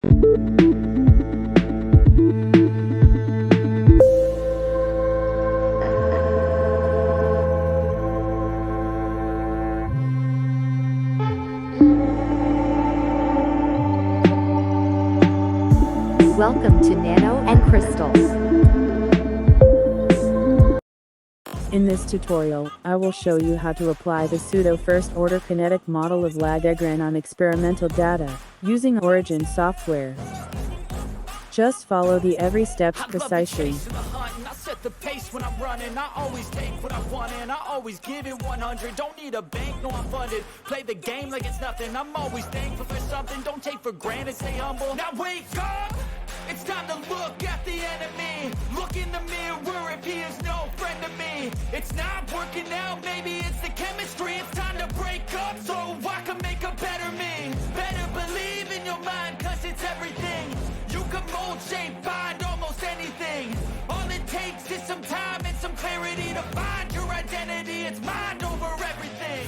Welcome to Nanoencrystal. In this tutorial, I will show you how to apply the Pseudo first-order kinetic model of lagegren on experimental data, using Origin software. Just follow the every steps precisely. I set the pace when I'm running. I always take what I want and I always give it 100. Don't need a bank, no I'm funded. Play the game like it's nothing. I'm always thankful for something. Don't take for granted, stay humble. Now wake up! It's time to look at the enemy. Look in the mirror if he is no friend to me. It's not working out, maybe it's the chemistry. It's time to break up so I can make a better me. Better believe in your mind, cause it's everything. You can mold, shape, find almost anything. All it takes is some time and some clarity to find your identity. It's mind over everything.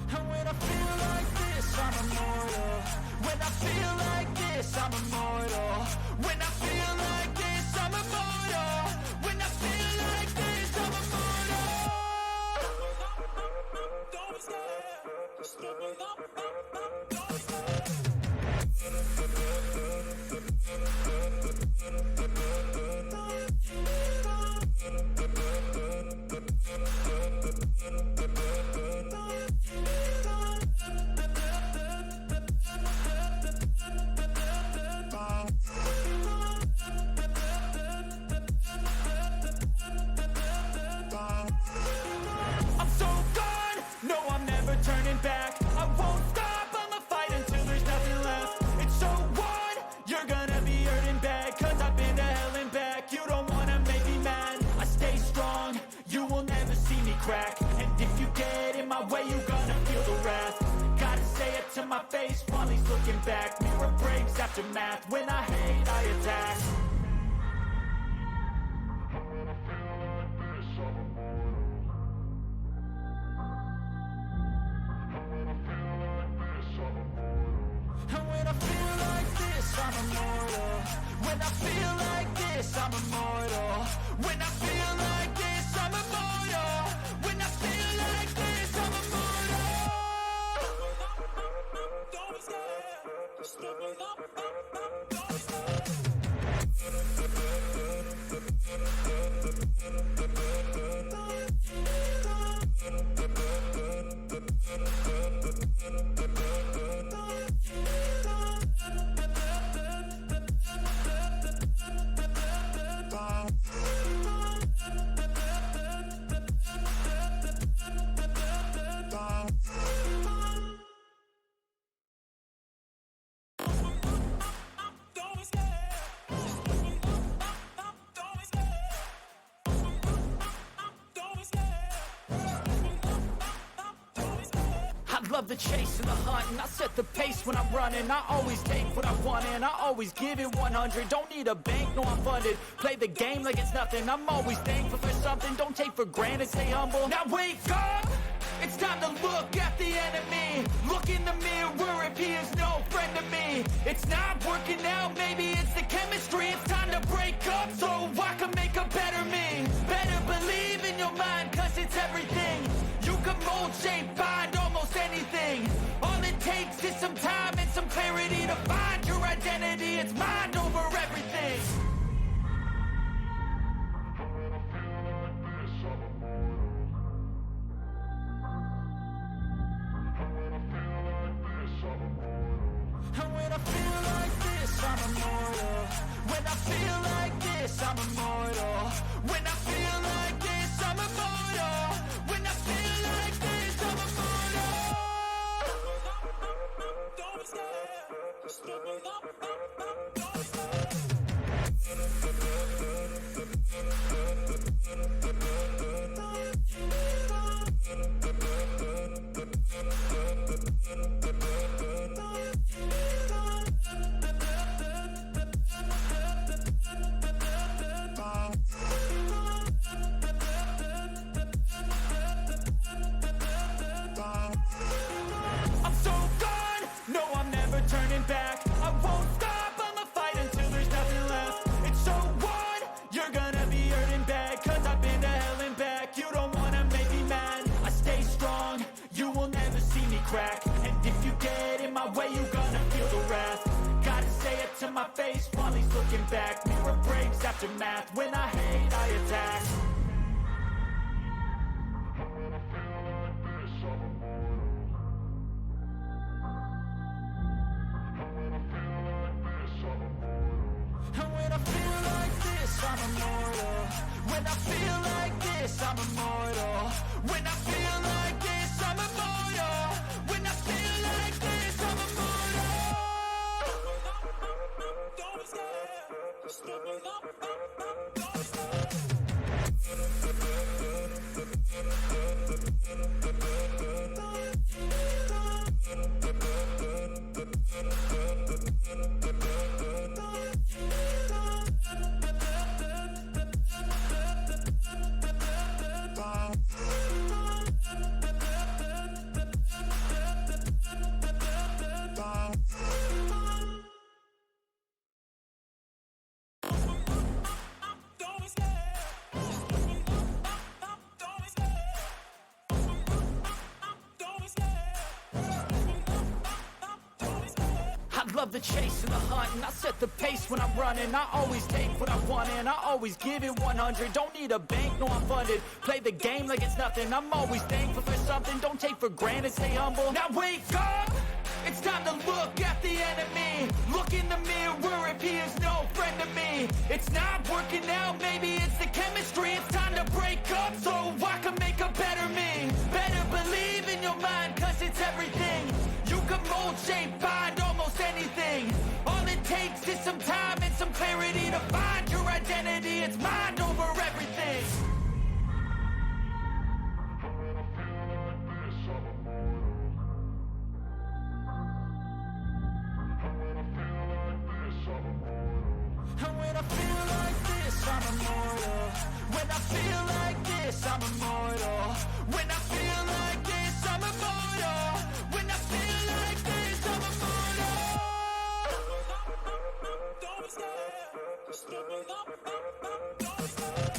And when I feel like this, I'm immortal. When I feel like this, I'm immortal. When I feel like this, I'm immortal. When I feel like this, I'm immortal. Don't be scared. Don't be scared. I'm so gone, no I'm never turning back. I won't stop, I'ma fight until there's nothing left. It's so on, you're gonna be hurting bad. Cause I've been to hell and back. You don't wanna make me mad. I stay strong, you will never see me crack. And if you get in my way, you're gonna feel the wrath. Gotta say it to my face while he's looking back. Mirror breaks after math, when I hate I attack. And when I feel like this, I'm immortal. When I feel like this, I'm immortal. When I feel like this, I'm immortal. When I feel like this, I'm immortal. Don't be scared. Don't be scared. I love the chase and the hunt, and I set the pace when I'm running. I always take what I want and I always give it 100. Don't need a bank, no I'm funded. Play the game like it's nothing. I'm always thankful for something. Don't take for granted, stay humble. Now wake up! It's time to look at the enemy. Look in the mirror if he is no friend to me. It's not working out, maybe it's the chemistry. It's time to break up so I can make a better me. Better believe in your mind, cause it's everything. You can mold, shape, find almost anything. All it takes is some time and some clarity to find your identity. It's mind over everything. And when I feel like this, I'm immortal. When I feel like this, I'm immortal. When I feel like this, I'm immortal. When I feel like this, I'm immortal. Don't be scared. Don't be scared. turning back. Mirror breaks after math. When I hate, I attack. And when I feel like this, I'm immortal. When I feel like this, I'm immortal. When I feel like this, I'm immortal. When I feel like this, I'm immortal. Don't be scared. Just give me up. Don't be scared. Love the chase and the hunt, and I set the pace when I'm running. I always take what I want and I always give it 100. Don't need a bank, no I'm funded. Play the game like it's nothing. I'm always thankful for something. Don't take for granted, stay humble. Now wake up! It's time to look at the enemy. Look in the mirror if he is no friend to me. It's not working out, maybe it's the chemistry. It's time to break up so I can make a better me. Better believe in your mind, cause it's everything. You can mold, shape, find almost anything. All it takes is some time and some clarity to find your identity. It's mind over everything. And when I feel like this, I'm immortal. When I feel like this, I'm immortal. When I feel like this, I'm immortal. When I feel like this, I'm immortal. Don't be scared. Just give me up. Don't be scared.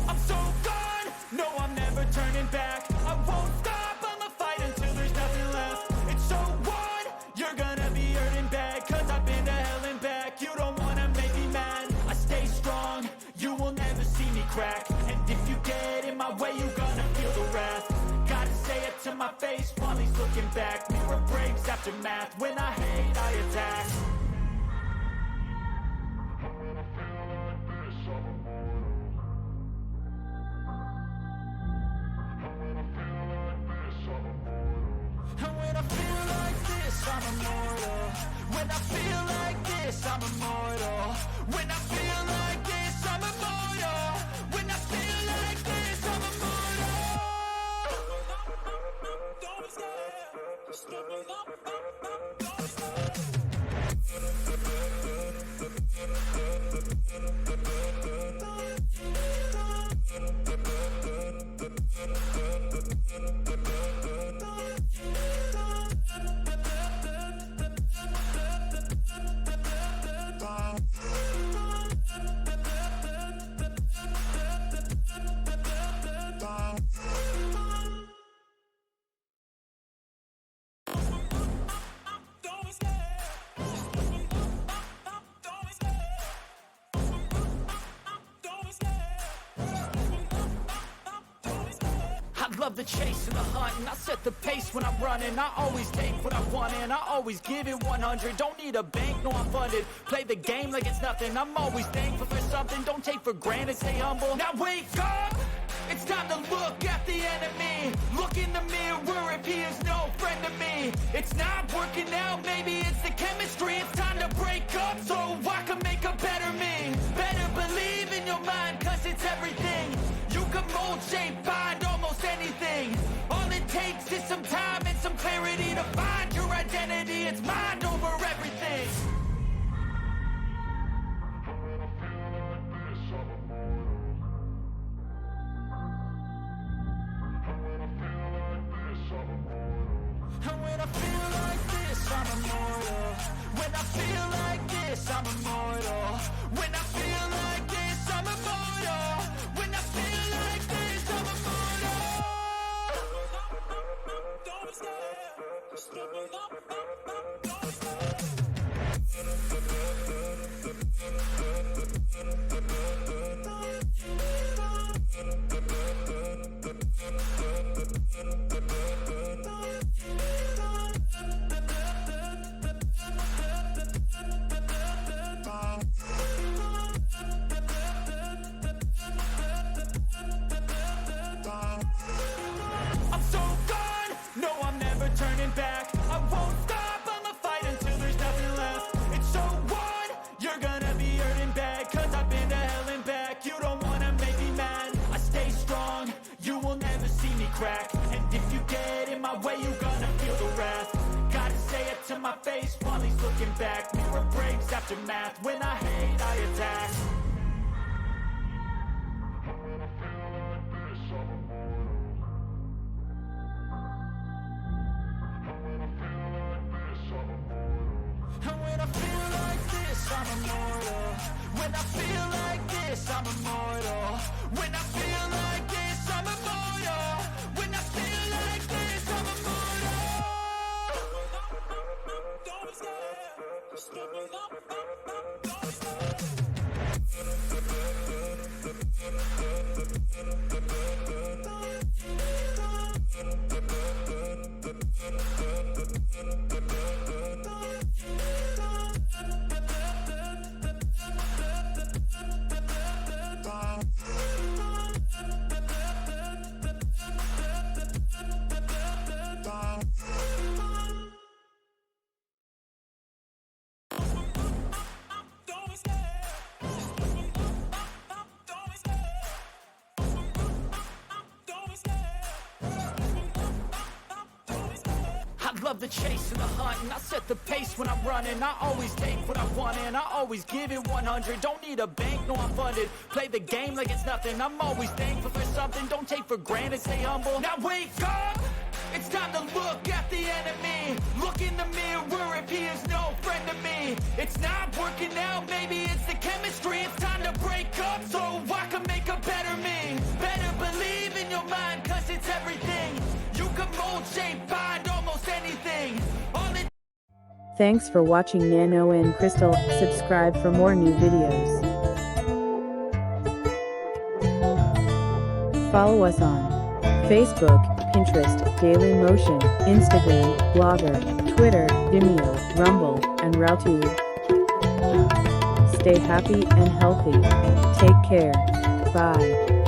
I'm so gone, no I'm never turning back. I won't stop, I'ma fight until there's nothing left. It's so on, you're gonna be hurting bad. Cause I've been to hell and back. You don't wanna make me mad. I stay strong, you will never see me crack. And if you get in my way, you're gonna feel the wrath. Gotta say it to my face while he's looking back. Mirror breaks after math. When I hate, I attack. And when I feel like this, I'm immortal. When I feel like this, I'm immortal. When I feel like this, I'm immortal. When I feel like this, I'm immortal. Don't be scared. Just give me up. Don't be scared. Love the chase and the hunt, and I set the pace when I'm running. I always take what I want and I always give it 100. Don't need a bank, no I'm funded. Play the game like it's nothing. I'm always thankful for something. Don't take for granted, stay humble. Now wake up! It's time to look at the enemy. Look in the mirror if he is no friend to me. It's not working out, maybe it's the chemistry. It's time to break up so I can make a better me. Better believe in your mind, cause it's everything. You can mold, shape, find almost anything. All it takes is some time and some clarity to find your identity. It's mind over everything. when I feel like this, I'm immortal. When I feel like this, I'm immortal. When I feel like this, I'm immortal. When I feel like this, I'm immortal. Don't stare. Don't I'm so gone, no I'm never turning back. I won't stop, I'ma fight until there's nothing left. It's so on, you're gonna be hurting bad, cause I've been to hell and back. You don't wanna make me mad, I stay strong, you will never see me crack. And if you get in my way, you're gonna feel the wrath. Gotta say it to my face while he's looking back. Mirror breaks after math, when I hate I attack. And when I feel like this, I'm immortal. When I feel like this, I'm immortal. When I feel like this, I'm immortal. When I feel like this, I'm immortal. Don't stare. Don't I love the chase and the hunt, and I set the pace when I'm running. I always take what I want and I always give it 100. Don't need a bank, no I'm funded. Play the game like it's nothing. I'm always thankful for something. Don't take for granted, stay humble. Now wake up! It's time to look at the enemy. Look in the mirror if he is no friend to me. It's not working out, maybe it's the chemistry. It's time to break up so I can make a better me. Better believe in your mind, cause it's everything. You can mold, shape, find almost anything. Thanks for watching Nanoencrystal. Subscribe for more new videos. Follow us on Facebook, Pinterest, Dailymotion, Instagram, Blogger, Twitter, Vimeo, Rumble, and Roku. Stay happy and healthy. Take care. Bye.